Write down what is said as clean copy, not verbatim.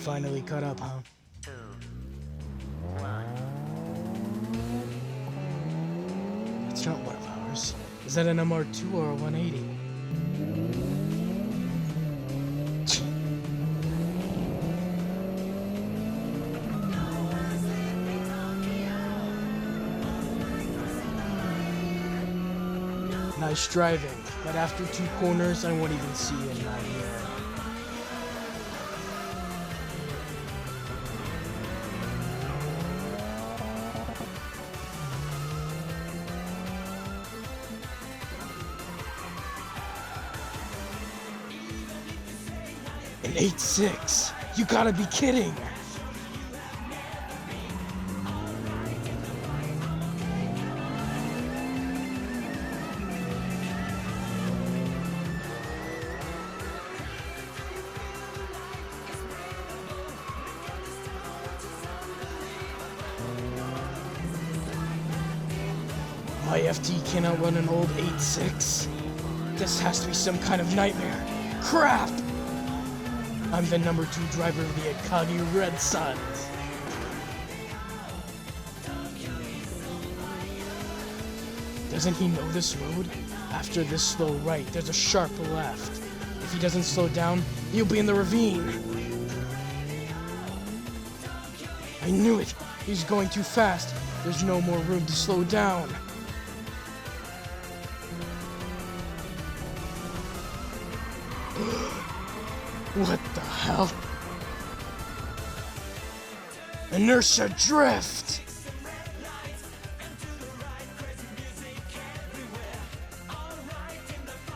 finally caught up, huh? It's not one of ours. Is that an MR2 or a 180? Nice driving, but after 2 corners, I won't even see you in my mirror. An 8.6? You gotta be kidding! My FT cannot run an old 8.6. This has to be some kind of nightmare. Crap! I'm the number 2 driver of the Akagi Red Suns. Doesn't he know this road? After this slow right, there's a sharp left. If he doesn't slow down, he'll be in the ravine. I knew it! He's going too fast. There's no more room to slow down. What the hell? Inertia drift!